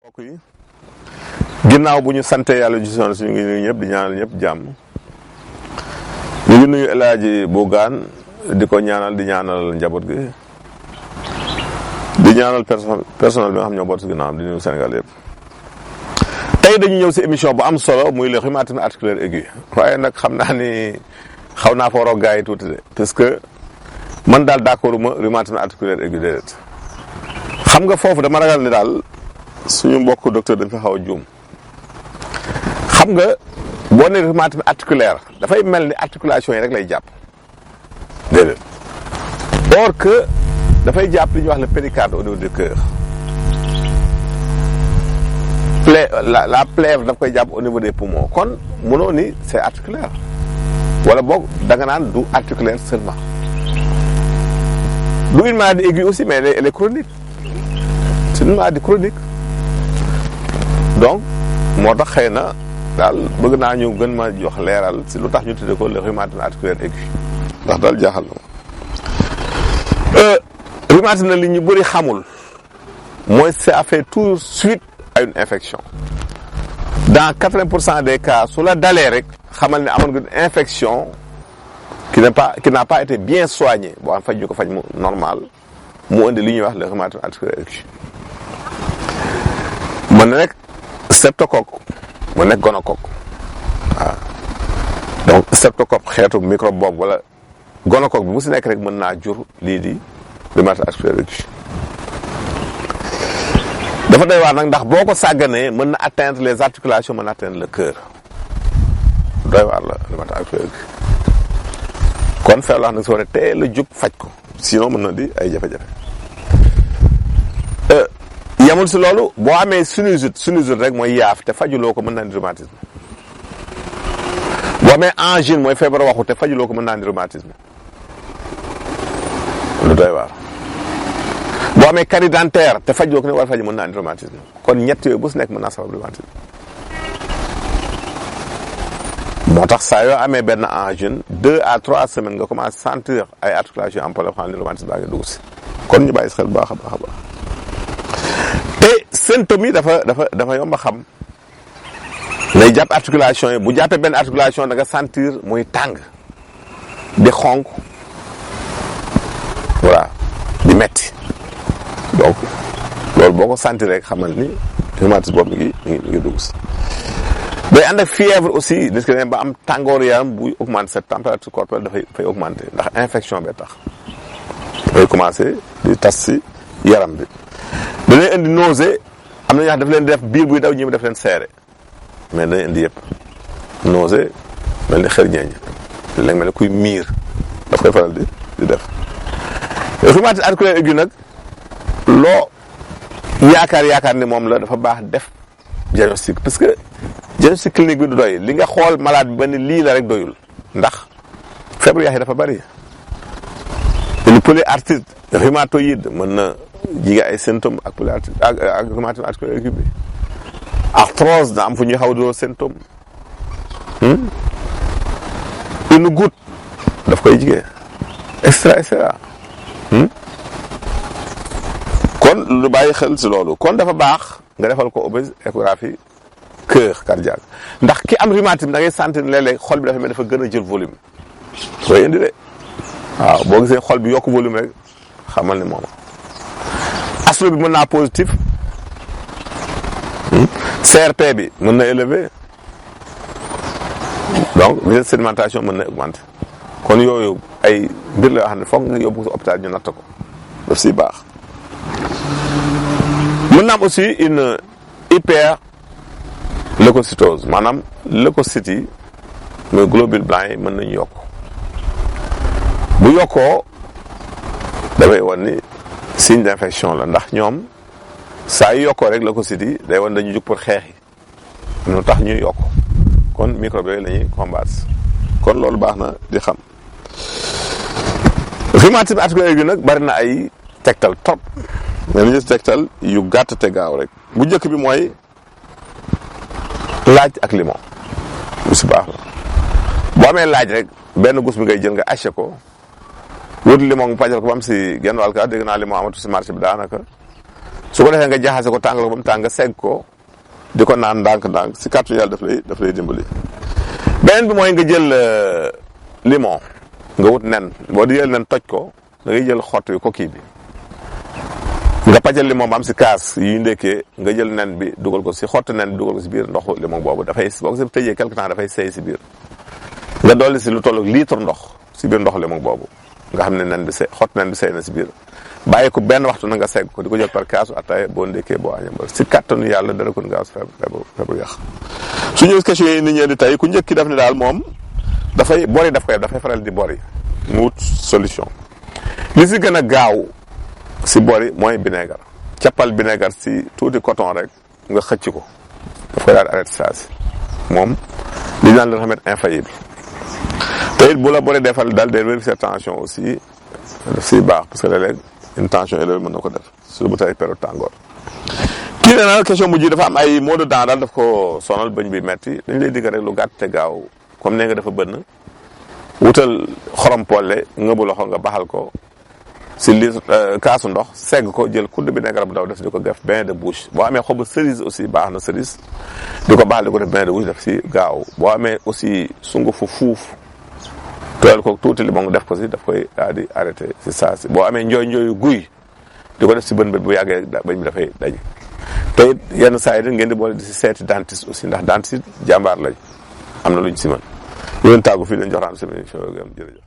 mbokk yi ginnaaw bu ñu sante yàlla ji soon suñu ngi nuyu ñëpp di ñaanal ñëpp jàmm ñu ngi nuyu El Hadji Bougane di ko ñaanal di ñaanal njaboot gi di ñaanal personnel bi nga xam ñoo boot si ginnaawam di nuyu Sénégal yëpp. tey dañu ñëw si émission bu am solo muy le rhumatisme articulaire aigu waaye nag xam naa ni xaw naa fa waroon gars yi tuuti de parce que man daal d'accord ma rhumatisme articulaire aigu déedéet xam nga foofu dama ragal ni daal suñu mbokk docteur dañ fa xaw a juum xam nga boo nee rhumatisme articulaire dafay mel ni articulation yi rek lay jàpp déedéet or que dafay jàpp li ñuy wax le péricarde au niveau du cœur la plèvre daf koy jàpp au niveau des poumons kon mënoo ni c'est articulaire wala boog da nga naan du articulaire seulement du une maladie aiguë aussi mais elle est chronique c'est une maladie chronique donc moo tax xëy na daal bëgg naa ñu gën ma jox leeral si lu tax ñu tuddee ko le rhumatisme articulaire aigu ndax daal jaaxal na ma rhumatisme na li ñu bëri xamul mooy ça fait tout suite à une infection dans 80% des cas su la dalee rek xamal ne amoon nga une infection qui n'a pas été bien soignée boo xam faj ñu ko faj mu normal mu indi li ñuy wax le rhumatisme articulaire aigu mën na nekk streptocoque mu nekk gonocoque waaw donc streptocoque xeetu microbe boobu wala gonocoque bi mu si nekk rek mën naa jur lii di rhumatisme articulaire aigu dafa doy waar nag ndax boo ko sàgganee mën na atteindre les articulations mën na atteindre le cœur doy waar la rhumatisme articulaire aigu kon feebar la xam ne si war a teel a jóg faj ko sinon mën na di ay jafe-jafe yamul si loolu boo amee sinusite rek mooy yaaf te fajuloo ko mën naa indi rhumatisme boo amee angine mooy feebar waxu te fajuloo ko mën naa indi rhumatisme lu doy waar boo amee carie dentaire te fajuloo ko ne war a faj mën naa indi rhumatisme kon ñett yooyu bu si nekk mën naa sabab rhumatisme moo tax saa yoo amee benn angine 2 à 3 semaines nga commencé sentir ay articulations am problème xam ne rhumatisme baa ngi dugg si kon ñu bàyyi si xel bu baax a baax a baax te symptômes yi dafa yomb a xam lay jàpp articulation yi bu jàppee benn articulation da nga sentir muy tàng di xonk voilà di metti donc loolu boo ko sentir rek xamal ni rhumatisme boobu mi ngi dugg si day ànd ak fièvre aussi nit ki ne ba am tàngoor yaram buy augmenter cette température corporelle dafay augmenter ndax infection bee tax dafay commencer di tas si yaram bi dañuy indi nausée am na ñoo xam daf leen def biir buy daw ñi mu def leen seere mais dañuy indi yëpp nausée mel ni xel ñeeñ léeg mel ni kuy miir daf koy faral di def rhumatisme articulaire aigu nag loo yaakaar ni moom la dafa baax def diagnostic parce que diagnostic clinique bi du doy li nga xool malade bi ba ni lii la rek doyul ndax feebaru yax yi dafa bari une polyarthrite rhumatoïde mën na jige ay symptômes ak polyarthrite ak rhumatisme articulaire aigu bi arthrose na am fu ñuy xaw doo symptôme une goutte daf koy jigee extra kon lu bàyyi xel si loolu kon dafa baax nga defal ko échographie cœur cardiaque ndax ki am rhumatisme da ngay sentir léeg-léeg xol bi dafa mel dafa gën a jël volume koy indi de waaw boo gisee xol bi yokk volume rek xamal ni moom astro bi mën naa positif CRP bi mën na élevé donc vitesse de sédimentation mën na augmenter kon yooyu ay mbir la yoo xam ne foog nga yóbbu ko hôpital ñu natt ko daf siy baax mën na am aussi une hyperleucocytose maanaam leucocytes yi mooy globules blancs yi mën nañu yokk bu yokkoo dafay wan ni signe d'infection la ndax ñoom saa yu yokkoo rek leucocytes yi day wan dañu jug pour xeex yi ñu tax ñuy yokk kon microbe yooyu la ñuy combattre kon loolu baax na di xam rhumatisme articulaire aigu nag bari na ay tegtal trop mais li ñu tegtal yu gàtt te gaaw rek bu njëkk bi mooy laaj ak limon bu si baax la boo amee laaj rek benn gus bi ngay jël nga haché ko wut limon pàccal ko ba am si genn wàll ka dégg naa limon amatu si marché bi daanaka su ko defee nga jaxase ko tàngal ko ba mu tàng nga segg ko di ko naan ndànk-ndànk si kàttu yàlla daf lay dimbali. beneen bi mooy nga jël limon nga wut nen boo di jël nen toj ko da ngay jël xott yi coquille bi nga pàccal limon ba am si kaas yi ndekkee nga jël nen bi dugal ko si xott nen bi dugal ko si biir ndoxu limon boobu dafay boo ko si tëjee quelque temps dafay seey si biir nga dolli si lu tollu litre ndox si biir ndoxu limon boobu nga xam ne nen bi xott nen bi seey na si biir bàyyi ko benn waxtu na nga segg ko di ko jël par kaasu ataaya boo ndekkee boo añam ba si kattanu yàlla dara kon gaaw si feebar yàq. suñu question yi nit ñi di tey ku njëkk ki daf ne daal moom dafay faral di bori mu wut solution li si gën a gaaw si bori mooy vinaigre cappal vinaigre si tuuti coton rek nga xëcc ko daf koy daal di arrêté saa si moom li ñu naan le remède infaillible te it bu la bori defal daal de vérifier tension aussi daf siy baax parce que léeg-léeg une tension élevée mën na ko def surtout bu tey période tàngoor. kii nee na question mujj dafa am ay maux de dents daal daf ko sonal bëñ bi metti dañ lay digg rek lu gàtt te gaaw comme nee nga dafa bënn wutal xorom polle ngëbu loxo nga baxal ko si kaasu ndox segg ko jël kudd bi vinaigre bu ndaw def di ko def bain de bouche boo amee xobu cerise aussi baax na cerise di ko baxal di ko def bain de bouche def si gaaw boo amee aussi sungufu fuuf tooyal ko tuuti limon nga def ko si daf koy daal di arrêté si saa si boo amee njooyu guy di ko def si bën bët bu yàggee bañ bi dafay dañ te it yenn saa yi ngeen di boole di si seeti dentiste aussi ndax dentiste jàmbaar lañ am na luñ si mën ñu leen tàggu fii leen joxaan seen émission jërëjëf